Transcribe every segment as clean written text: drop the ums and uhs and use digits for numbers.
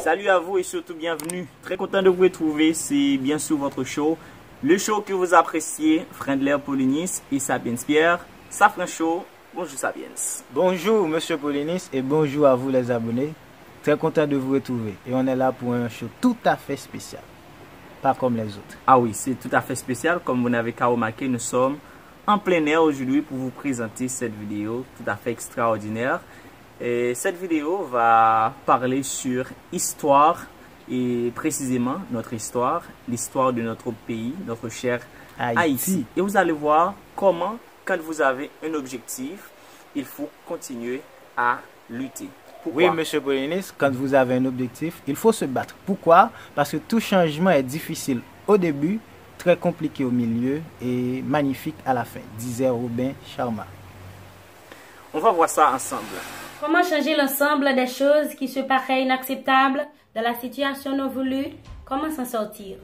Salut à vous et surtout bienvenue. Très content de vous retrouver. C'est bien sûr votre show. Le show que vous appréciez, Friendler Polinis et Sapiens Pierre. Safran Show. Bonjour Sapiens. Bonjour Monsieur Polinis et bonjour à vous les abonnés. Très content de vous retrouver. Et on est là pour un show tout à fait spécial. Pas comme les autres. Ah oui, c'est tout à fait spécial. Comme vous n'avez qu'à remarquer, nous sommes en plein air aujourd'hui pour vous présenter cette vidéo tout à fait extraordinaire. Et cette vidéo va parler sur histoire et précisément notre histoire, l'histoire de notre pays, notre cher Haïti. Et vous allez voir comment, quand vous avez un objectif, il faut continuer à lutter. Pourquoi? Oui, Monsieur Polinis, quand vous avez un objectif, il faut se battre. Pourquoi? Parce que tout changement est difficile au début, très compliqué au milieu et magnifique à la fin, disait Robin Sharma. On va voir ça ensemble. Comment changer l'ensemble des choses qui se paraissent inacceptables dans la situation non voulue? Comment s'en sortir?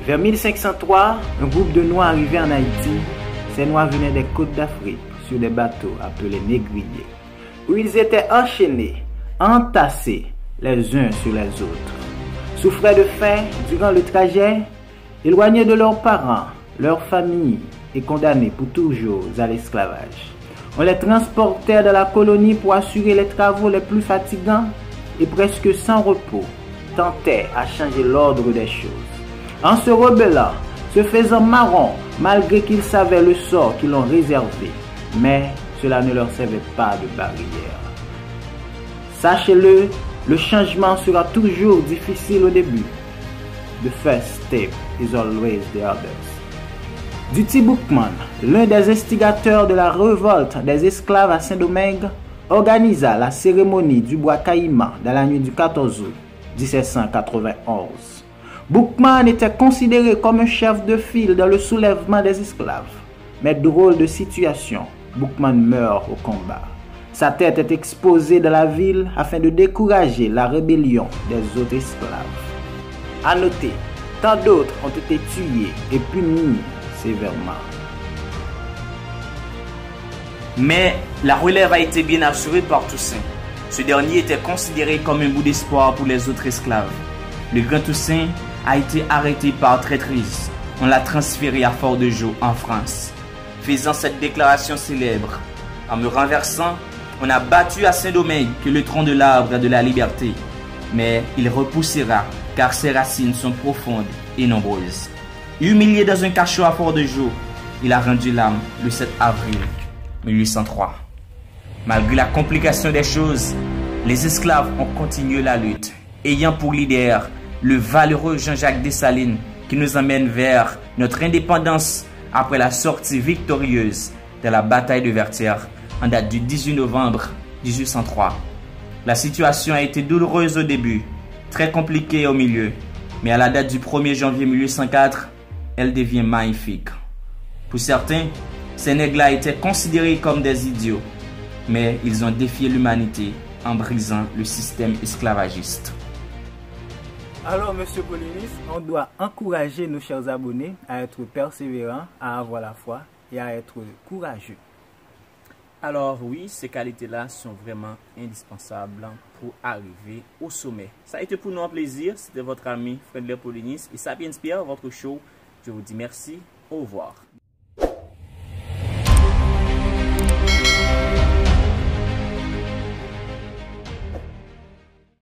Vers 1503, un groupe de Noirs arrivait en Haïti. Ces Noirs venaient des côtes d'Afrique sur des bateaux appelés négriers, où ils étaient enchaînés, entassés les uns sur les autres. Souffraient de faim durant le trajet, éloignés de leurs parents, leurs familles et condamnés pour toujours à l'esclavage. On les transportait dans la colonie pour assurer les travaux les plus fatigants et presque sans repos, tentaient à changer l'ordre des choses. En se rebellant, se faisant marron malgré qu'ils savaient le sort qu'ils ont réservé, mais cela ne leur servait pas de barrière. Sachez-le, le changement sera toujours difficile au début. The first step is always the others. Duty Boukman, l'un des instigateurs de la révolte des esclaves à Saint-Domingue, organisa la cérémonie du bois Caïman dans la nuit du 14 août 1791. Boukman était considéré comme un chef de file dans le soulèvement des esclaves. Mais drôle de situation, Boukman meurt au combat. Sa tête est exposée dans la ville afin de décourager la rébellion des autres esclaves. À noter, tant d'autres ont été tués et punis sévèrement. Mais la relève a été bien assurée par Toussaint. Ce dernier était considéré comme un bout d'espoir pour les autres esclaves. Le grand Toussaint a été arrêté par traîtrise. On l'a transféré à Fort-de-Joux en France. Faisant cette déclaration célèbre, en me renversant, on a battu à Saint-Domingue que le tronc de l'arbre de la liberté. Mais il repoussera car ses racines sont profondes et nombreuses. Humilié dans un cachot à Fort-de-Joux, il a rendu l'âme le 7 avril 1803. Malgré la complication des choses, les esclaves ont continué la lutte, ayant pour leader le valeureux Jean-Jacques Dessalines qui nous emmène vers notre indépendance après la sortie victorieuse de la bataille de Vertières en date du 18 novembre 1803. La situation a été douloureuse au début, très compliquée au milieu, mais à la date du 1er janvier 1804, elle devient magnifique. Pour certains, ces nègres-là étaient considérés comme des idiots, mais ils ont défié l'humanité en brisant le système esclavagiste. Alors, Monsieur Polinis, on doit encourager nos chers abonnés à être persévérants, à avoir la foi et à être courageux. Alors oui, ces qualités-là sont vraiment indispensables pour arriver au sommet. Ça a été pour nous un plaisir. C'était votre ami Friendler Polinis et Sapiens Pierre, votre show. Je vous dis merci. Au revoir.